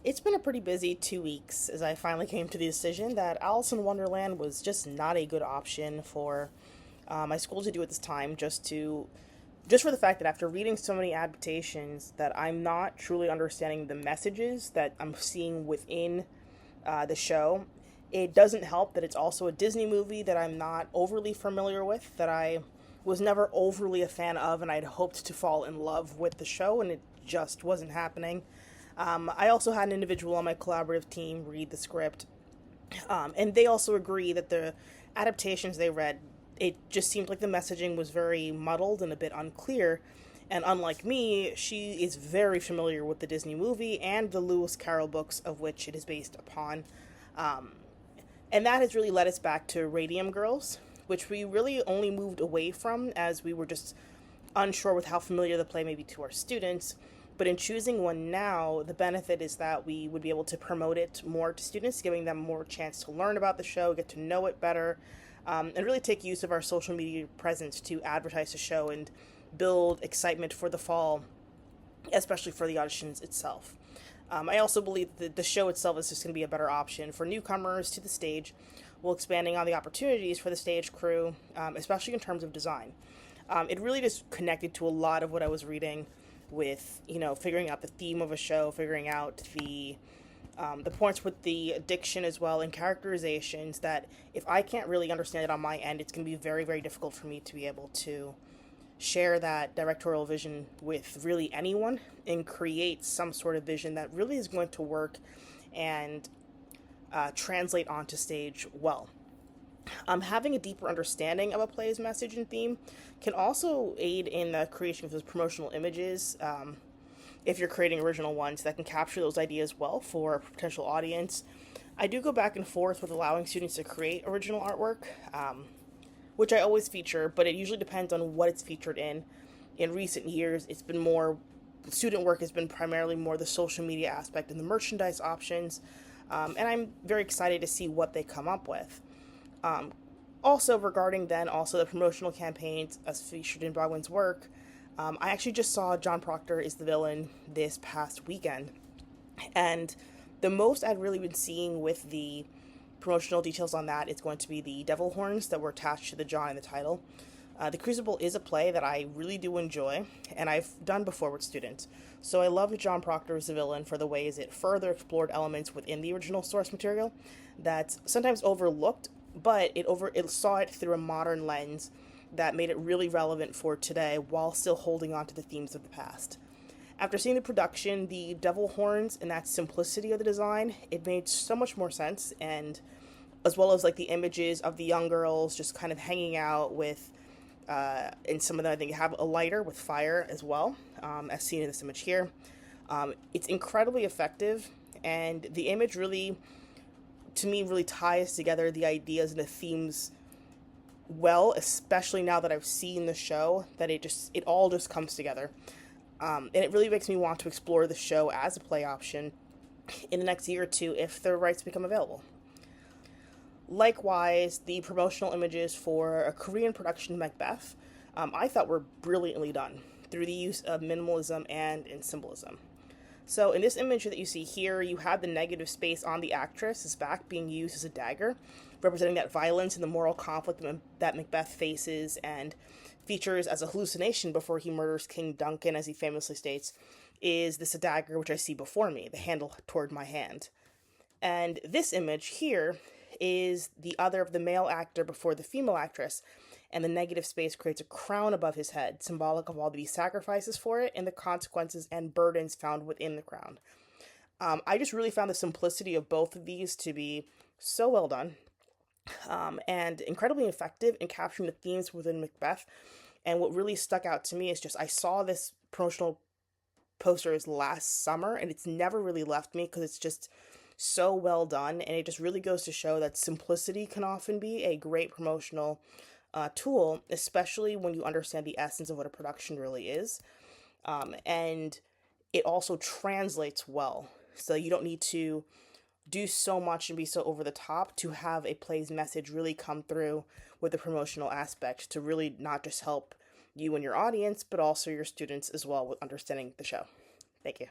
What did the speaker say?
It's been a pretty busy 2 weeks as I finally came to the decision that Alice in Wonderland was just not a good option for my school to do at this time. Just for the fact that after reading so many adaptations, that I'm not truly understanding the messages that I'm seeing within the show. It doesn't help that it's also a Disney movie that I'm not overly familiar with, that I was never overly a fan of, and I'd hoped to fall in love with the show, and it just wasn't happening. I also had an individual on my collaborative team read the script, and they also agree that the adaptations they read, it just seemed like the messaging was very muddled and a bit unclear. And unlike me, she is very familiar with the Disney movie and the Lewis Carroll books of which it is based upon. Um, and that has really led us back to Radium Girls, which we really only moved away from as we were just unsure with how familiar the play may be to our students. But in choosing one now, the benefit is that we would be able to promote it more to students, giving them more chance to learn about the show, get to know it better, and really take use of our social media presence to advertise the show and build excitement for the fall, especially for the auditions itself. I also believe that the show itself is just going to be a better option for newcomers to the stage, while expanding on the opportunities for the stage crew, especially in terms of design. It really just connected to a lot of what I was reading with, figuring out the theme of a show, figuring out the points with the addiction as well, and characterizations that if I can't really understand it on my end, it's going to be very, very difficult for me to be able to share that directorial vision with really anyone and create some sort of vision that really is going to work and translate onto stage well. Having a deeper understanding of a play's message and theme can also aid in the creation of those promotional images. If you're creating original ones that can capture those ideas well for a potential audience. I do go back and forth with allowing students to create original artwork, which I always feature, but it usually depends on what it's featured in. In recent years, it's been more, student work has been primarily more the social media aspect and the merchandise options, and I'm very excited to see what they come up with. Um, Also, regarding then also the promotional campaigns as featured in Baughman's work, I actually just saw John Proctor is the villain this past weekend, and the most I'd really been seeing with the promotional details on that is going to be the devil horns that were attached to the John in the title. The Crucible is a play that I really do enjoy, and I've done before with students. So I love John Proctor as the villain for the ways it further explored elements within the original source material that's sometimes overlooked, but it saw it through a modern lens that made it really relevant for today while still holding on to the themes of the past. After seeing the production, the devil horns and that simplicity of the design, it made so much more sense, and as well as like the images of the young girls just kind of hanging out with, and some of them I think have a lighter with fire as well, as seen in this image here. It's incredibly effective, and the image really, to me, really ties together the ideas and the themes well, especially now that I've seen the show, that it all just comes together. And it really makes me want to explore the show as a play option in the next year or two if the rights become available. Likewise, the promotional images for a Korean production of Macbeth, I thought were brilliantly done through the use of minimalism and in symbolism. So in this image that you see here, you have the negative space on the actress's back being used as a dagger, representing that violence and the moral conflict that Macbeth faces and features as a hallucination before he murders King Duncan, as he famously states, is this a dagger which I see before me, the handle toward my hand. And this image here is the other of the male actor before the female actress, and the negative space creates a crown above his head, symbolic of all the sacrifices for it and the consequences and burdens found within the crown. I just really found the simplicity of both of these to be so well done, and incredibly effective in capturing the themes within Macbeth. And what really stuck out to me is just I saw this promotional posters last summer, and it's never really left me because it's just so well done, and it just really goes to show that simplicity can often be a great promotional tool, especially when you understand the essence of what a production really is. And it also translates well, so you don't need to do so much and be so over the top to have a play's message really come through with the promotional aspect to really not just help you and your audience, but also your students as well with understanding the show. Thank you.